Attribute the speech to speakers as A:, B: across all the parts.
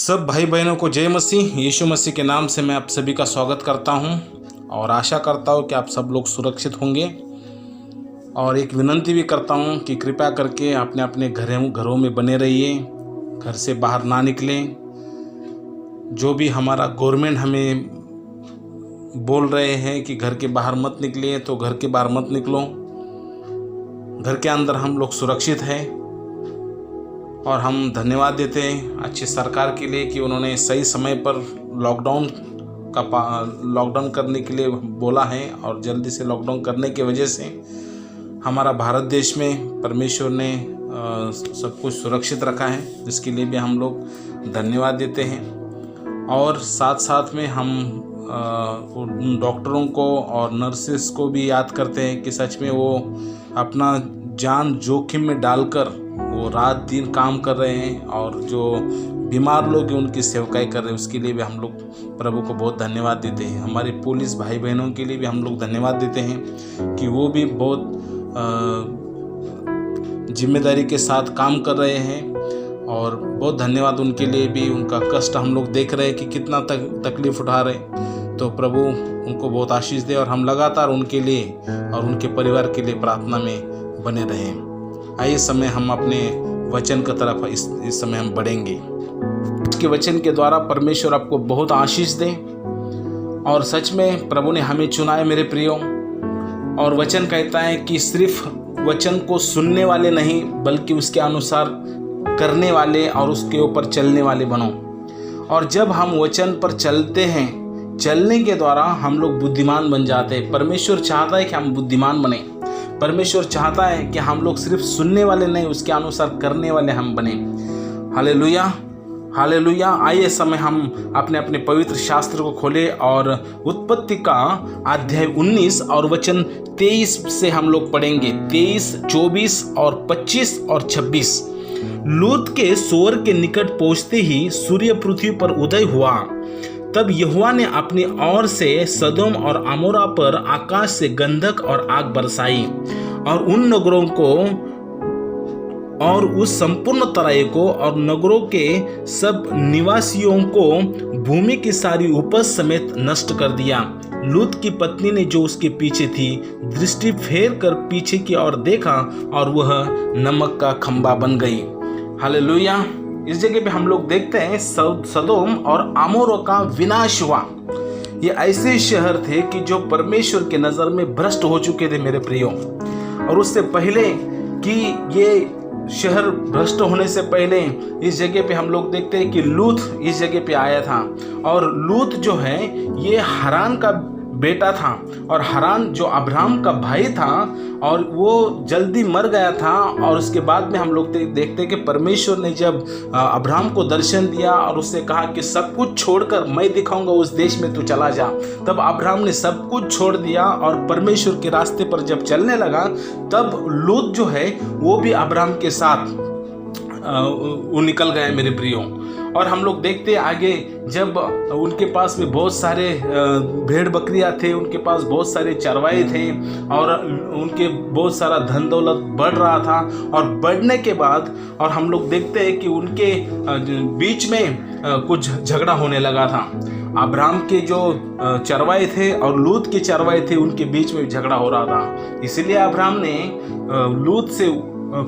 A: सब भाई बहनों को जय मसीह। यीशु मसीह के नाम से मैं आप सभी का स्वागत करता हूं और आशा करता हूं कि आप सब लोग सुरक्षित होंगे। और एक विनती भी करता हूं कि कृपया करके अपने अपने घरों में बने रहिए, घर से बाहर ना निकलें। जो भी हमारा गवर्नमेंट हमें बोल रहे हैं कि घर के बाहर मत निकलिए, तो घर के बाहर मत निकलो। घर के अंदर हम लोग सुरक्षित हैं। और हम धन्यवाद देते हैं अच्छी सरकार के लिए कि उन्होंने सही समय पर लॉकडाउन करने के लिए बोला है। और जल्दी से लॉकडाउन करने की वजह से हमारा भारत देश में परमेश्वर ने सब कुछ सुरक्षित रखा है, इसके लिए भी हम लोग धन्यवाद देते हैं। और साथ साथ में हम उन डॉक्टरों को और नर्सेस को भी याद करते हैं कि सच में वो अपना जान जोखिम में डालकर वो रात दिन काम कर रहे हैं, और जो बीमार लोग हैं उनकी सेवकाई कर रहे हैं। उसके लिए भी हम लोग प्रभु को बहुत धन्यवाद देते हैं। हमारे पुलिस भाई बहनों के लिए भी हम लोग धन्यवाद देते हैं कि वो भी बहुत जिम्मेदारी के साथ काम कर रहे हैं। और बहुत धन्यवाद उनके लिए भी। उनका कष्ट हम लोग देख रहे हैं कि कितना तकलीफ उठा रहे हैं। तो प्रभु उनको बहुत आशीष दे और हम लगातार उनके लिए और उनके परिवार के लिए प्रार्थना में बने रहें। आइए समय हम अपने वचन की तरफ इस समय हम बढ़ेंगे। इसके वचन के द्वारा परमेश्वर आपको बहुत आशीष दे। और सच में प्रभु ने हमें चुना है मेरे प्रियो। और वचन कहता है कि सिर्फ वचन को सुनने वाले नहीं, बल्कि उसके अनुसार करने वाले और उसके ऊपर चलने वाले बनो। और जब हम वचन पर चलते हैं, चलने के द्वारा हम लोग बुद्धिमान बन जाते हैं। परमेश्वर चाहता है कि हम बुद्धिमान बने। परमेश्वर चाहता है कि हम लोग सिर्फ सुनने वाले नहीं, उसके अनुसार करने वाले हम बने। Hallelujah, hallelujah. आइए समय हम अपने अपने पवित्र शास्त्र को खोले और उत्पत्ति का अध्याय 19 और वचन 23 से हम लोग पढ़ेंगे। 23, 24 और 25 और 26। लूत के सोर के निकट पहुंचते ही सूर्य पृथ्वी पर उदय हुआ। तब यहोवा ने अपनी ओर से सदोम और अमोरा पर आकाश से गंधक और आग बरसाई, और उन नगरों को और उस संपूर्ण तराई को और नगरों के सब निवासियों को भूमि की सारी उपज समेत नष्ट कर दिया। लूत की पत्नी ने जो उसके पीछे थी, दृष्टि फेर कर पीछे की ओर देखा, और वह नमक का खंबा बन गई। हालेलुया। इस जगह पे हम लोग देखते हैं सदोम और अमोरा का विनाश हुआ। ये ऐसे शहर थे कि जो परमेश्वर के नज़र में भ्रष्ट हो चुके थे मेरे प्रियो। और उससे पहले कि ये शहर भ्रष्ट होने से पहले इस जगह पे हम लोग देखते हैं कि लूत इस जगह पे आया था। और लूत जो है ये हरान का बेटा था, और हरान जो अब्राहम का भाई था, और वो जल्दी मर गया था। और उसके बाद में हम लोग देखते हैं कि परमेश्वर ने जब अब्राहम को दर्शन दिया और उससे कहा कि सब कुछ छोड़कर मैं दिखाऊंगा उस देश में तू चला जा, तब अब्राहम ने सब कुछ छोड़ दिया और परमेश्वर के रास्ते पर जब चलने लगा, तब लूत जो है वो भी अब्राहम के साथ वो निकल गए मेरे प्रियो। और हम लोग देखते आगे, जब उनके पास में बहुत सारे भेड़ बकरियां थे, उनके पास बहुत सारे चरवाहे थे, और उनके बहुत सारा धन दौलत बढ़ रहा था। और बढ़ने के बाद और हम लोग देखते हैं कि उनके बीच में कुछ झगड़ा होने लगा था। अब्राहम के जो चरवाहे थे और लूत के चरवाहे थे, उनके बीच में झगड़ा हो रहा था। इसलिए अब्राहम ने लूत से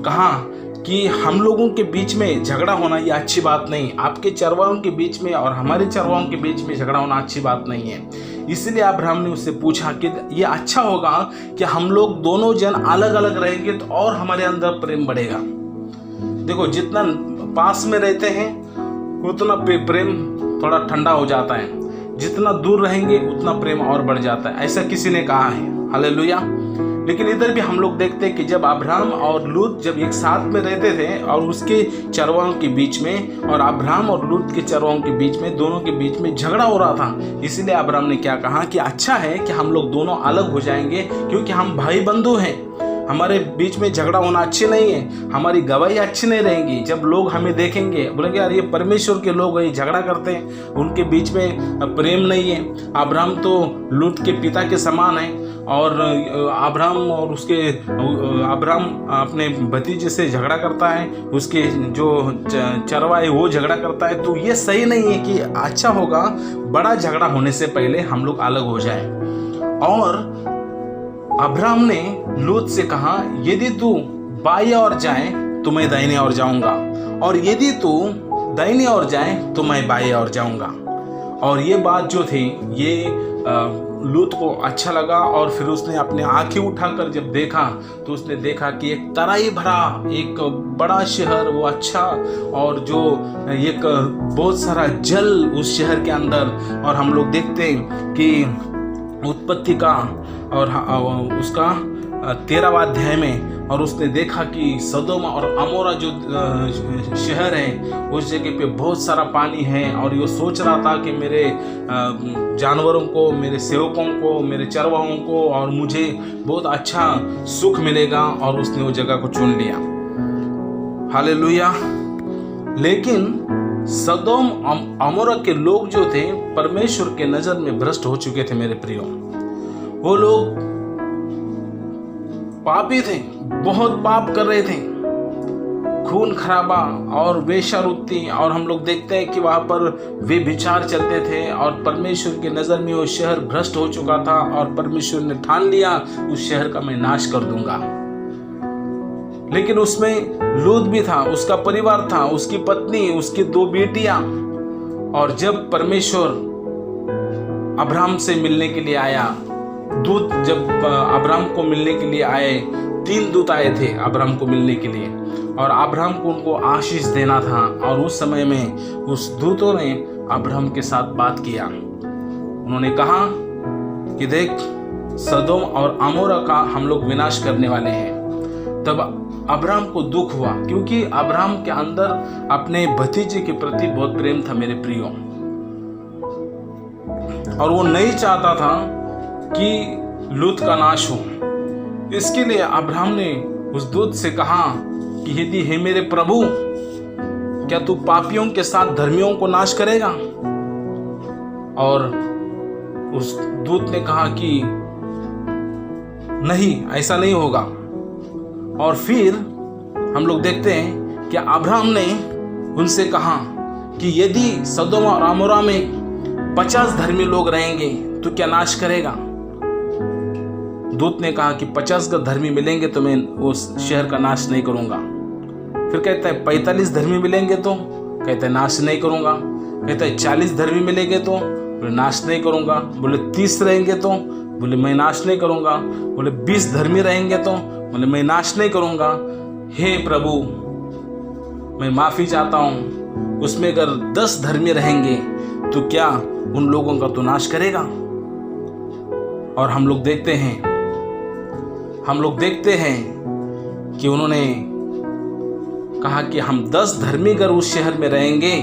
A: कहा कि हम लोगों के बीच में झगड़ा होना ये अच्छी बात नहीं। आपके चरवाहों के बीच में और हमारे चरवाहों के बीच में झगड़ा होना अच्छी बात नहीं है। इसलिए अब्राहम ने उससे पूछा कि ये अच्छा होगा कि हम लोग दोनों जन अलग अलग रहेंगे तो और हमारे अंदर प्रेम बढ़ेगा। देखो, जितना पास में रहते हैं उतना प्रेम थोड़ा ठंडा हो जाता है, जितना दूर रहेंगे उतना प्रेम और बढ़ जाता है, ऐसा किसी ने कहा है। हालेलुया। लेकिन इधर भी हम लोग देखते हैं कि जब अब्राहम और लूत जब एक साथ में रहते थे और उसके चरवाहों के बीच में और अब्राहम और लूत के चरवाहों के बीच में, दोनों के बीच में झगड़ा हो रहा था। इसलिए अब्राहम ने क्या कहा कि अच्छा है कि हम लोग दोनों अलग हो जाएंगे, क्योंकि हम भाई बंधु हैं। हमारे बीच में झगड़ा होना अच्छी नहीं है, हमारी गवाही अच्छी नहीं रहेगी। जब लोग हमें देखेंगे बोलेंगे यार ये परमेश्वर के लोग हैं, झगड़ा करते हैं, उनके बीच में प्रेम नहीं है। अब्राहम तो लूत के पिता के समान है, और अब्राहम अपने भतीजे से झगड़ा करता है, उसके जो चरवा है वो झगड़ा करता है। तो ये सही नहीं है कि अच्छा होगा बड़ा झगड़ा होने से पहले हम लोग अलग हो जाए। और अब्राहम ने लूत से कहा, यदि तू बाएं ओर जाए तो मैं दाहिने ओर जाऊंगा, और यदि तू दाहिने ओर जाए तो मैं बाएं ओर जाऊंगा। और ये बात जो थी ये लूत को अच्छा लगा, और फिर उसने अपने आंखें उठाकर जब देखा तो उसने देखा कि एक तराई भरा एक बड़ा शहर, वो अच्छा, और जो एक बहुत सारा जल उस शहर के अंदर। और हम लोग देखते हैं कि उत्पत्ति का और उसका 13वां अध्याय में, और उसने देखा कि सदोम और अमोरा जो शहर है उस जगह पे बहुत सारा पानी है। और ये सोच रहा था कि मेरे जानवरों को, मेरे सेवकों को, मेरे चरवाहों को और मुझे बहुत अच्छा सुख मिलेगा, और उसने वो जगह को चुन लिया। हालेलुया। लेकिन सदोम अमोरा के लोग जो थे परमेश्वर के नजर में भ्रष्ट हो चुके थे मेरे प्रियो। वो लोग पापी थे, बहुत पाप कर रहे थे, खून खराबा और वेश्यावृत्ति, और हम लोग देखते हैं कि वहां पर वे विचार चलते थे। और परमेश्वर की नजर में वो शहर भ्रष्ट हो चुका था, और परमेश्वर ने ठान लिया उस शहर का मैं नाश कर दूंगा। लेकिन उसमें लूत भी था, उसका परिवार था, उसकी पत्नी, उसकी 2 बेटियां। और जब परमेश्वर अब्राहम से मिलने के लिए आया, दूत जब अब्राहम को मिलने के लिए आए, 3 दूत आए थे अब्राहम को मिलने के लिए, और अब्राहम को उनको आशीष देना था। और उस समय में उस दूतों ने अब्राहम के साथ बात किया। उन्होंने कहा कि देख, सदोम और अमोरा का हम लोग विनाश करने वाले हैं। तब अब्राहम को दुख हुआ, क्योंकि अब्राहम के अंदर अपने भतीजे के प्रति बहुत प्रेम था मेरे प्रियो, और वो नहीं चाहता था कि लूत का नाश हो। इसके लिए अब्राहम ने उस दूत से कहा कि यदि हे मेरे प्रभु, क्या तू पापियों के साथ धर्मियों को नाश करेगा? और उस दूत ने कहा कि नहीं, ऐसा नहीं होगा। और फिर हम लोग देखते हैं कि अब्राहम ने उनसे कहा कि यदि सदोम और अमोरा में 50 धर्मी लोग रहेंगे तो क्या नाश करेगा? दूत ने कहा कि 50 धर्मी मिलेंगे तो मैं उस शहर का नाश नहीं करूंगा। फिर कहता है 45 धर्मी मिलेंगे तो, कहता है नाश नहीं करूंगा। कहता है 40 धर्मी मिलेंगे तो, बोले नाश नहीं करूंगा। बोले 30 रहेंगे तो, बोले मैं नाश नहीं करूंगा। बोले 20 धर्मी रहेंगे तो, बोले मैं नाश नहीं करूंगा। हे प्रभु, मैं माफी चाहता हूं, उसमें अगर 10 धर्मी रहेंगे तो क्या उन लोगों का तो नाश करेगा? और हम लोग देखते हैं कि उन्होंने कहा कि हम 10 धर्मी अगर उस शहर में रहेंगे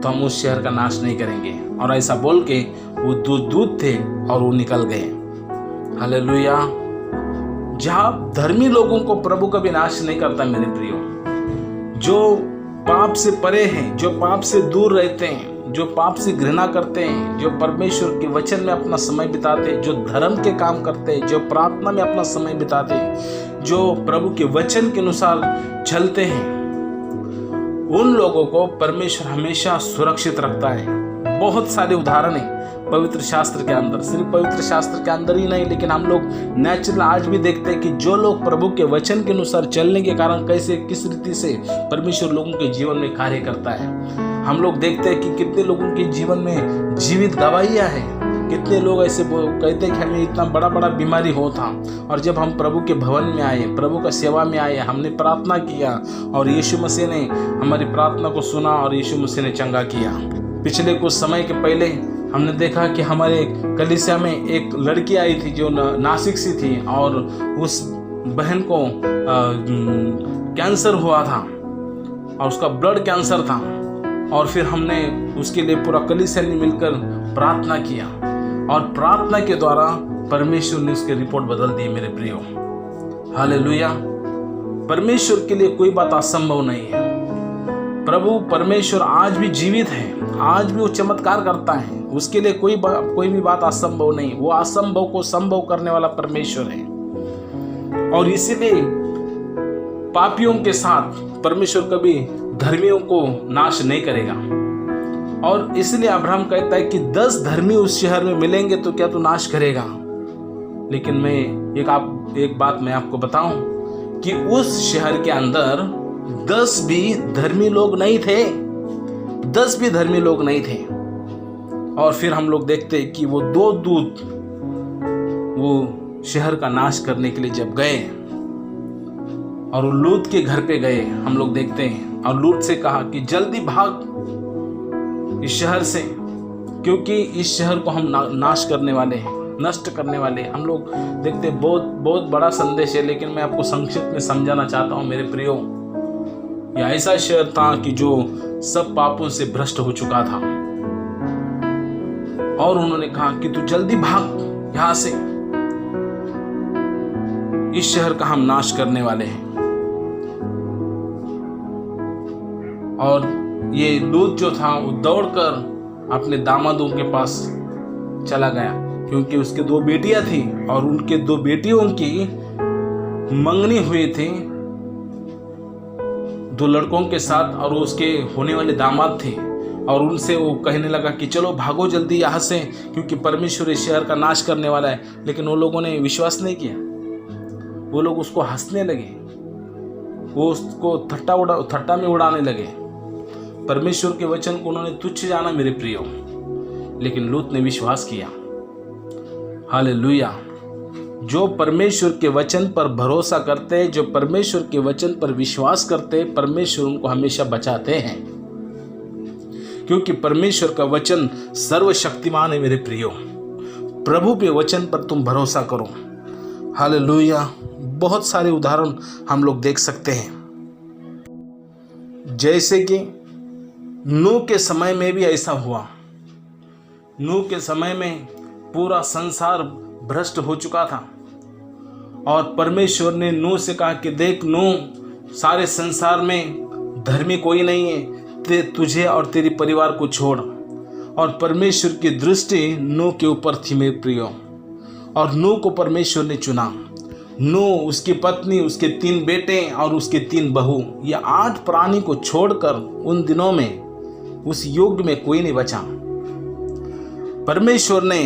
A: तो हम उस शहर का नाश नहीं करेंगे। और ऐसा बोल के वो दूत थे और वो निकल गए। हालेलुया। जहां धर्मी लोगों को प्रभु कभी नाश नहीं करता मेरे प्रियो, जो पाप से परे हैं, जो पाप से दूर रहते हैं, जो पाप से घृणा करते हैं, जो परमेश्वर के वचन में अपना समय बिताते हैं, जो धर्म के काम करते हैं, जो प्रार्थना में अपना समय बिताते हैं, जो प्रभु के वचन के अनुसार चलते हैं, उन लोगों को परमेश्वर हमेशा सुरक्षित रखता है। बहुत सारे उदाहरण हैं पवित्र शास्त्र के अंदर, सिर्फ पवित्र शास्त्र के अंदर ही नहीं, लेकिन हम लोग नेचुरल आज भी देखते हैं कि जो लोग प्रभु के वचन के अनुसार चलने के कारण कैसे किस रीति से परमेश्वर लोगों के जीवन में कार्य करता है। हम लोग देखते हैं कि कितने लोगों के जीवन में जीवित गवाहियाँ हैं। कितने लोग ऐसे कहते हैं कि हमें इतना बड़ा बड़ा बीमारी हो था, और जब हम प्रभु के भवन में आए, प्रभु का सेवा में आए, हमने प्रार्थना किया और यीशु मसीह ने हमारी प्रार्थना को सुना और यीशु मसीह ने चंगा किया। पिछले कुछ समय के पहले हमने देखा कि हमारे कलीसिया में एक लड़की आई थी जो नासिक सी थी, और उस बहन को कैंसर हुआ था और उसका ब्लड कैंसर था। और फिर हमने उसके लिए पूरा कलीसिया ने मिलकर प्रार्थना किया, और प्रार्थना के द्वारा परमेश्वर ने उसकी रिपोर्ट बदल दी मेरे प्रियो। हालेलुया। परमेश्वर के लिए कोई बात असंभव नहीं है। प्रभु परमेश्वर आज भी जीवित है, आज भी वो चमत्कार करता है। उसके लिए कोई भी बात असंभव नहीं। वो असंभव को संभव करने वाला परमेश्वर है। और इसीलिए पापियों के साथ परमेश्वर कभी धर्मियों को नाश नहीं करेगा। और इसलिए अब्राहम कहता है कि 10 धर्मी उस शहर में मिलेंगे तो क्या तू नाश करेगा? लेकिन मैं एक बात मैं आपको बताऊं कि उस शहर के अंदर 10 भी धर्मी लोग नहीं थे। 10 भी धर्मी लोग नहीं थे। और फिर हम लोग देखते हैं कि वो 2 दूत वो शहर का नाश करने के लिए जब गए और वो लूत के घर पे गए, हम लोग देखते हैं, और लूत से कहा कि जल्दी भाग इस शहर से, क्योंकि इस शहर को हम नाश करने वाले हैं, नष्ट करने वाले हैं। हम लोग देखते हैं बहुत बड़ा संदेश है, लेकिन मैं आपको संक्षिप्त में समझाना चाहता हूँ मेरे प्रियो। यह ऐसा शहर था कि जो सब पापों से भ्रष्ट हो चुका था। और उन्होंने कहा कि तू जल्दी भाग यहां से, इस शहर का हम नाश करने वाले हैं। और ये लूत जो था वो दौड़कर अपने दामादों के पास चला गया, क्योंकि उसके 2 बेटियां थी और उनके 2 बेटियों की मंगनी हुई थी 2 लड़कों के साथ, और उसके होने वाले दामाद थे। और उनसे वो कहने लगा कि चलो भागो जल्दी यहाँ से, क्योंकि परमेश्वर इस शहर का नाश करने वाला है। लेकिन वो लोगों ने विश्वास नहीं किया। वो लोग उसको हंसने लगे, वो उसको थट्टा में उड़ाने लगे। परमेश्वर के वचन को उन्होंने तुच्छ जाना मेरे प्रियो, लेकिन लूत ने विश्वास किया। हालेलुया। जो परमेश्वर के वचन पर भरोसा करते हैं, जो परमेश्वर के वचन पर विश्वास करते हैं, परमेश्वर उनको हमेशा बचाते हैं, क्योंकि परमेश्वर का वचन सर्वशक्तिमान है मेरे प्रियो। प्रभु के वचन पर तुम भरोसा करो। हालेलुया। बहुत सारे उदाहरण हम लोग देख सकते हैं, जैसे कि नूह के समय में भी ऐसा हुआ। नूह के समय में पूरा संसार भ्रष्ट हो चुका था, और परमेश्वर ने नूह से कहा कि देख नूह, सारे संसार में धर्मी कोई नहीं है, तुझे और तेरे परिवार को छोड़। और परमेश्वर की दृष्टि नूह के ऊपर थी मेरे प्रियो, और नूह को परमेश्वर ने चुना। नूह, उसकी पत्नी, उसके 3 बेटे और उसके 3 बहू, ये 8 प्राणी को छोड़कर उन दिनों में उस युग में कोई नहीं बचा। परमेश्वर ने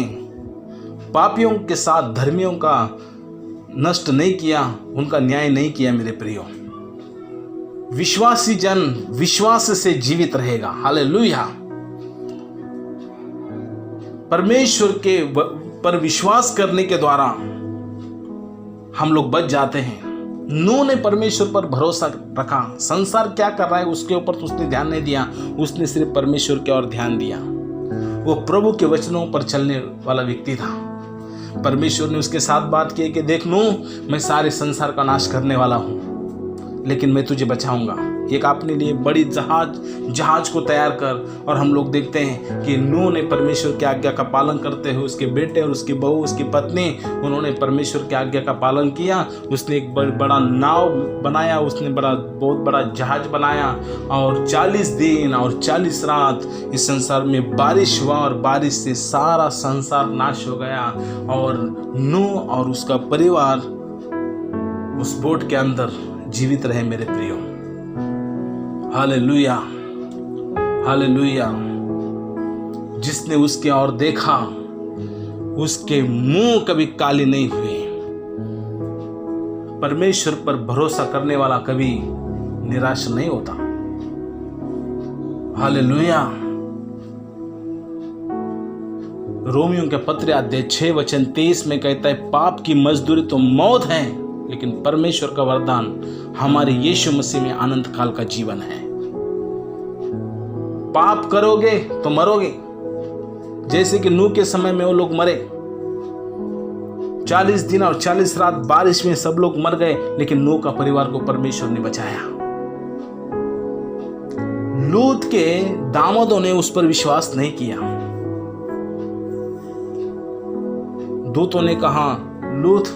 A: पापियों के साथ धर्मियों का नष्ट नहीं किया, उनका न्याय नहीं किया मेरे प्रियो। विश्वासी जन विश्वास से जीवित रहेगा। हालेलुया। परमेश्वर के पर विश्वास करने के द्वारा हम लोग बच जाते हैं। नूह ने परमेश्वर पर भरोसा रखा। संसार क्या कर रहा है उसके ऊपर तो उसने ध्यान नहीं दिया, उसने सिर्फ परमेश्वर की ओर ध्यान दिया। वो प्रभु के वचनों पर चलने वाला व्यक्ति था। परमेश्वर ने उसके साथ बात की कि देख नूह, मैं सारे संसार का नाश करने वाला हूँ, लेकिन मैं तुझे बचाऊंगा। एक अपने लिए बड़ी जहाज को तैयार कर। और हम लोग देखते हैं कि नूह ने परमेश्वर की आज्ञा का पालन करते हुए, उसके बेटे और उसकी बहू, उसकी पत्नी, उन्होंने परमेश्वर की आज्ञा का पालन किया। उसने एक बड़ा नाव बनाया, उसने बहुत बड़ा जहाज बनाया, और 40 दिन और 40 रात इस संसार में बारिश हुआ, और बारिश से सारा संसार नाश हो गया। और नूह और उसका परिवार उस बोट के अंदर जीवित रहे मेरे प्रियो। Hallelujah, hallelujah. जिसने उसके ओर देखा उसके मुंह कभी काले नहीं हुए। परमेश्वर पर भरोसा करने वाला कभी निराश नहीं होता। हालेलुया। रोमियों के पत्र अध्याय 6 वचन 23 में कहता है, पाप की मजदूरी तो मौत है, लेकिन परमेश्वर का वरदान हमारे यीशु मसीह में अनंत काल का जीवन है। पाप करोगे तो मरोगे, जैसे कि नूह के समय में वो लोग मरे। 40 दिन और 40 रात बारिश में सब लोग मर गए, लेकिन नूह का परिवार को परमेश्वर ने बचाया। लूत के दामादों ने उस पर विश्वास नहीं किया। दूतों ने कहा, लूत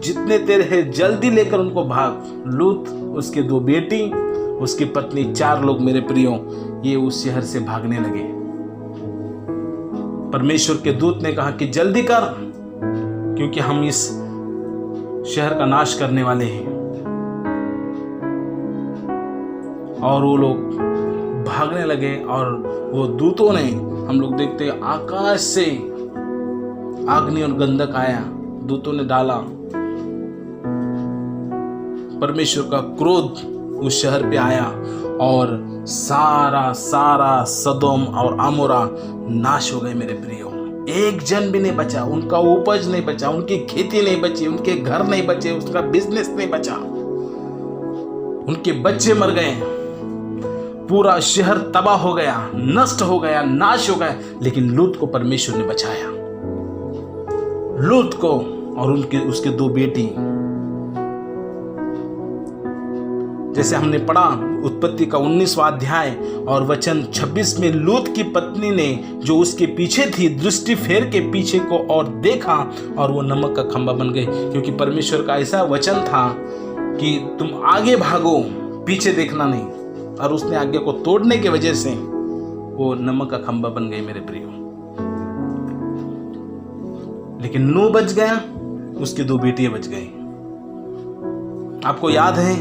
A: जितने तेरे हैं जल्दी लेकर उनको भाग। लूत, उसके 2 बेटी, उसकी पत्नी, 4 लोग मेरे प्रियो, ये उस शहर से भागने लगे। परमेश्वर के दूत ने कहा कि जल्दी कर, क्योंकि हम इस शहर का नाश करने वाले हैं। और वो लोग भागने लगे और वो दूतों ने, हम लोग देखते हैं आकाश से अग्नि और गंधक आया, दूतों ने डाला। परमेश्वर का क्रोध उस शहर पे आया और सारा सदोम और अमोरा नाश हो गए मेरे प्रियो। एक जन भी नहीं बचा, उनका उपज नहीं बचा, उनकी खेती नहीं बची, उनके घर नहीं बचे, उसका बिजनेस नहीं बचा, उनके बच्चे मर गए, पूरा शहर तबाह हो गया, नष्ट हो गया, नाश हो गया। लेकिन लूत को परमेश्वर ने बचाया, लूत को और उसके 2 बेटी। जैसे हमने पढ़ा उत्पत्ति का 19वां अध्याय और वचन 26 में, लूत की पत्नी ने जो उसके पीछे थी दृष्टि फेर के पीछे को और देखा और वो नमक का खंभा बन गए। क्योंकि परमेश्वर का ऐसा वचन था कि तुम आगे भागो, पीछे देखना नहीं, और उसने आज्ञा को तोड़ने की वजह से वो नमक का खंभा बन गए मेरे प्रियो। लेकिन नूह बच गया, उसकी 2 बेटियां बच गई। आपको याद है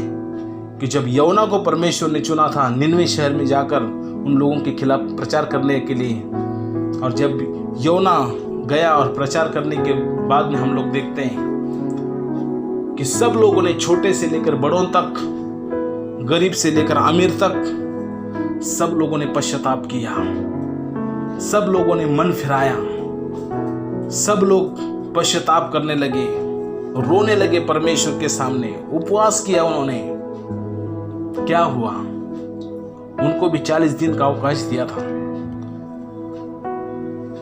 A: कि जब योना को परमेश्वर ने चुना था निनवे शहर में जाकर उन लोगों के खिलाफ प्रचार करने के लिए, और जब योना गया और प्रचार करने के बाद में हम लोग देखते हैं कि सब लोगों ने, छोटे से लेकर बड़ों तक, गरीब से लेकर अमीर तक, सब लोगों ने पश्चाताप किया, सब लोगों ने मन फिराया, सब लोग पश्चाताप करने लगे, रोने लगे परमेश्वर के सामने, उपवास किया उन्होंने। क्या हुआ? उनको भी 40 दिन का अवकाश दिया था,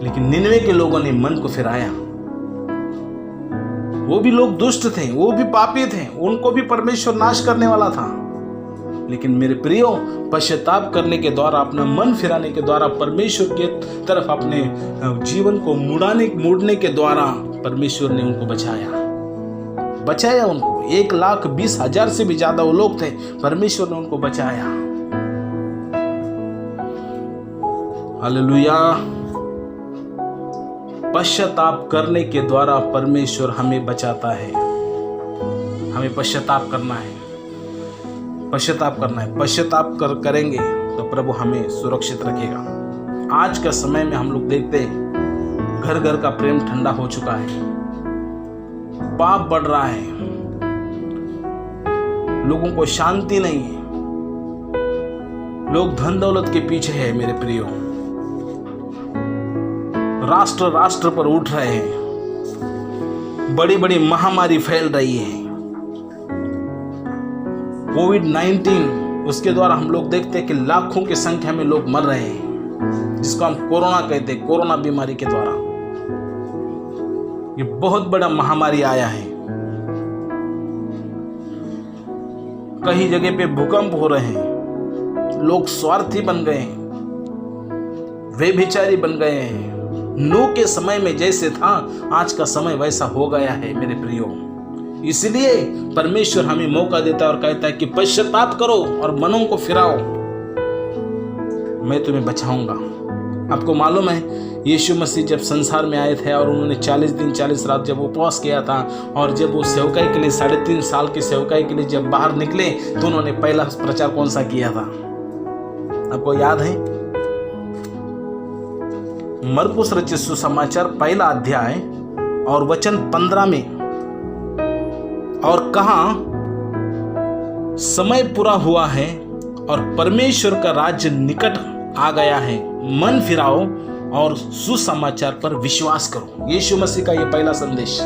A: लेकिन निनवे के लोगों ने मन को फिराया। वो भी लोग दुष्ट थे, वो भी पापी थे, उनको भी परमेश्वर नाश करने वाला था। लेकिन मेरे प्रियो, पश्चाताप करने के द्वारा, अपना मन फिराने के द्वारा, परमेश्वर के तरफ अपने जीवन को मुड़ने के द्वारा परमेश्वर ने उनको बचाया उनको। 1,20,000 से भी ज्यादा वो लोग थे, परमेश्वर ने उनको बचाया। हालेलुया। पश्चाताप करने के द्वारा परमेश्वर हमें बचाता है। हमें पश्चाताप करना है, पश्चाताप करेंगे तो प्रभु हमें सुरक्षित रखेगा। आज का समय में हम लोग देखते हैं घर घर का प्रेम ठंडा हो चुका है, पाप बढ़ रहा है, लोगों को शांति नहीं है, लोग धन दौलत के पीछे हैं मेरे प्रियो, राष्ट्र पर उठ रहे हैं, बड़ी बड़ी महामारी फैल रही है, कोविड-19, उसके द्वारा हम लोग देखते हैं कि लाखों की संख्या में लोग मर रहे हैं, जिसको हम कोरोना कहते हैं, कोरोना बीमारी के द्वारा। ये बहुत बड़ा महामारी आया है। कई जगह पे भूकंप हो रहे हैं, लोग स्वार्थी बन गए हैं, व्यभिचारी बन गए हैं। नूह के समय में जैसे था, आज का समय वैसा हो गया है मेरे प्रियो। इसलिए परमेश्वर हमें मौका देता है और कहता है कि पश्चाताप करो और मनों को फिराओ, मैं तुम्हें बचाऊंगा। आपको मालूम है यीशु मसीह जब संसार में आए थे और उन्होंने 40 दिन 40 रात जब उपवास किया था, और जब वो सेवकाई के लिए 3.5 साल की सेवकाई के लिए जब बाहर निकले, तो उन्होंने पहला प्रचार कौन सा किया था? आपको याद है? मरकुस रचित सुसमाचार 1 अध्याय और वचन 15 में, और कहा समय पूरा हुआ है और परमेश्वर का राज्य निकट आ गया है, मन फिराओ और सुसमाचार पर विश्वास करो। यीशु मसीह का यह पहला संदेश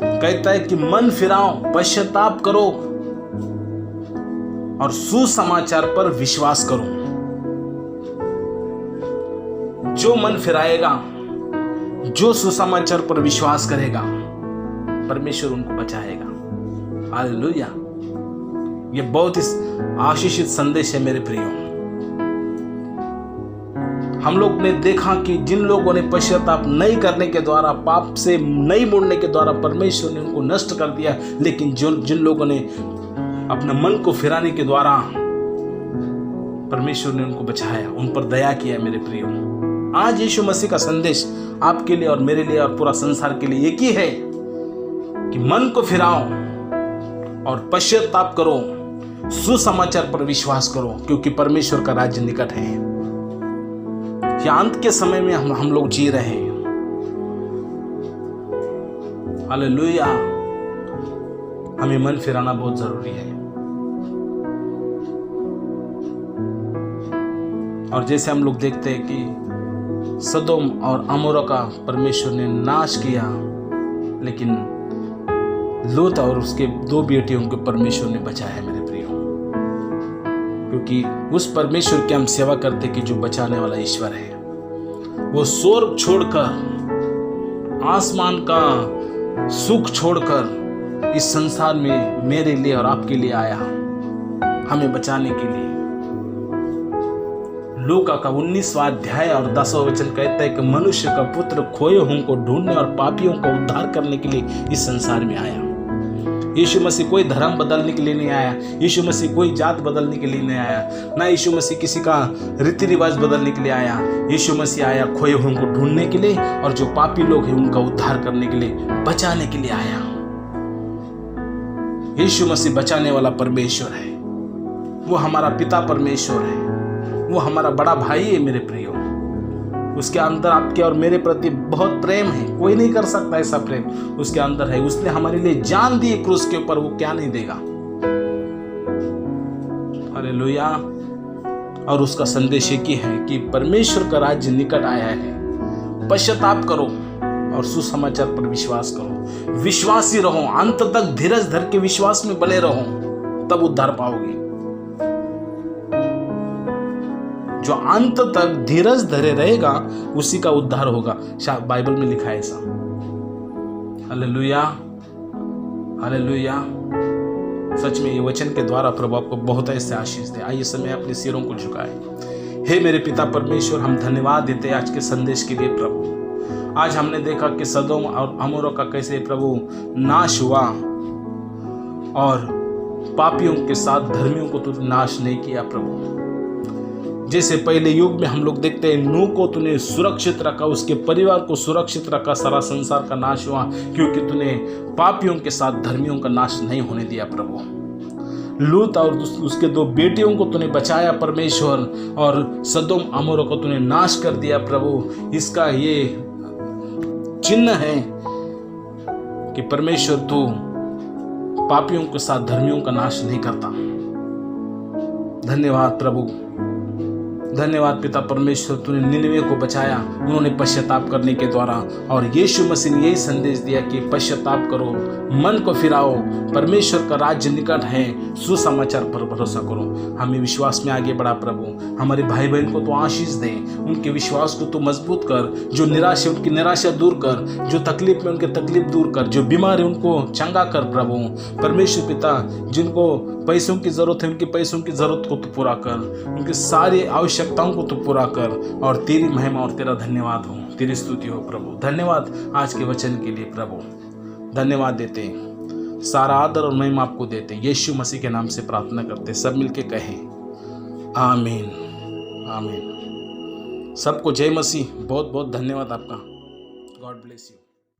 A: कहता है कि मन फिराओ, पश्चाताप करो और सुसमाचार पर विश्वास करो। जो मन फिराएगा, जो सुसमाचार पर विश्वास करेगा, परमेश्वर उनको बचाएगा। हालेलुया। ये बहुत ही आशीषित संदेश है मेरे प्रियो। हम लोग ने देखा कि जिन लोगों ने पश्चाताप नहीं करने के द्वारा, पाप से नहीं मुड़ने के द्वारा परमेश्वर ने उनको नष्ट कर दिया। लेकिन जिन लोगों ने अपने मन को फिराने के द्वारा परमेश्वर ने उनको बचाया, उन पर दया किया। मेरे प्रियो, आज यीशु मसीह का संदेश आपके लिए और मेरे लिए और पूरा संसार के लिए एक ही है कि मन को फिराओ और पश्चाताप करो, सुसमाचार पर विश्वास करो, क्योंकि परमेश्वर का राज्य निकट है। या अंत के समय में हम लोग जी रहे हैं। हालेलुया। हमें मन फिराना बहुत जरूरी है। और जैसे हम लोग देखते हैं कि सदोम और अमोरा का परमेश्वर ने नाश किया, लेकिन लूत और उसके 2 बेटियों को परमेश्वर ने बचाया। मेरे प्रियो, क्योंकि उस परमेश्वर की हम सेवा करते कि जो बचाने वाला ईश्वर है, वो स्वर्ग छोड़कर, आसमान का सुख छोड़कर इस संसार में मेरे लिए और आपके लिए आया, हमें बचाने के लिए। लूका का 19वां अध्याय और 10वां वचन कहता है कि मनुष्य का पुत्र खोए हुओं को ढूंढने और पापियों का उद्धार करने के लिए इस संसार में आया। यीशु मसीह कोई धर्म बदलने के लिए नहीं आया, यीशु मसीह कोई जात बदलने के लिए नहीं आया, ना यीशु मसीह किसी का रीति रिवाज बदलने के लिए आया। यीशु मसीह आया खोए हुओं को ढूंढने के लिए, और जो पापी लोग हैं उनका उद्धार करने के लिए, बचाने के लिए आया। यीशु मसीह बचाने वाला परमेश्वर है। वो हमारा पिता परमेश्वर है, वो हमारा बड़ा भाई है। मेरे प्रियो, उसके अंदर आपके और मेरे प्रति बहुत प्रेम है। कोई नहीं कर सकता ऐसा प्रेम उसके अंदर है। उसने हमारे लिए जान दी क्रूस के ऊपर, वो क्या नहीं देगा। हालेलुया। और उसका संदेश एक ही है कि परमेश्वर का राज्य निकट आया है। पश्चाताप करो और सुसमाचार पर विश्वास करो। विश्वासी रहो, अंत तक धीरज धर के विश्वास में बने रहो, तब उद्धार पाओगे। जो अंत तक धीरज धरे रहेगा उसी का उद्धार होगा। बाइबल में लिखा है ऐसा। Hallelujah, hallelujah. सच में ये वचन के द्वारा प्रभु आपको बहुत ऐसे आशीष दे। आइए समय अपने सिरों को झुकाए। हे मेरे पिता परमेश्वर, हम धन्यवाद देते हैं आज के संदेश के लिए प्रभु। आज हमने देखा कि सदोम और अमोरा का कैसे प्रभु नाश हुआ, और पापियों के साथ धर्मियों को तो नाश नहीं किया प्रभु। जैसे पहले युग में हम लोग देखते हैं, नूह को तूने सुरक्षित रखा, उसके परिवार को सुरक्षित रखा, सारा संसार का नाश हुआ, क्योंकि तूने पापियों के साथ धर्मियों का नाश नहीं होने दिया प्रभु। लूत और उसके 2 बेटियों को तूने बचाया परमेश्वर, और सदोम अमोरा को तूने नाश कर दिया प्रभु। इसका ये चिन्ह है कि परमेश्वर तू पापियों के साथ धर्मियों का नाश नहीं करता। धन्यवाद प्रभु, धन्यवाद पिता परमेश्वर, तूने निनवे को बचाया, उन्होंने पश्चाताप करने के द्वारा। और यीशु मसीह ने यही संदेश दिया कि पश्चाताप करो, मन को फिराओ, परमेश्वर का राज्य निकट है, सुसमाचार पर भरोसा करो। हमें विश्वास में आगे बढ़ा प्रभु। हमारे भाई बहन को तो आशीष दे, उनके विश्वास को तो मजबूत कर, जो निराश है उनकी निराशा दूर कर, जो तकलीफ में उनके तकलीफ दूर कर, जो बीमार है उनको चंगा कर प्रभु। परमेश्वर पिता, जिनको पैसों की जरूरत है उनके पैसों की जरूरत को तो पूरा कर, उनकी सारी आवश्यकताओं को तो पूरा कर, और तेरी महिमा और तेरा धन्यवाद हो, तेरी स्तुति हो प्रभु। धन्यवाद आज के वचन के लिए प्रभु, धन्यवाद देते हैं, सारा आदर और महिमा आपको देते हैं। यीशु मसीह के नाम से प्रार्थना करते, सब मिलके कहें आमीन, आमीन। सबको जय मसीह। बहुत बहुत धन्यवाद आपका। God bless you.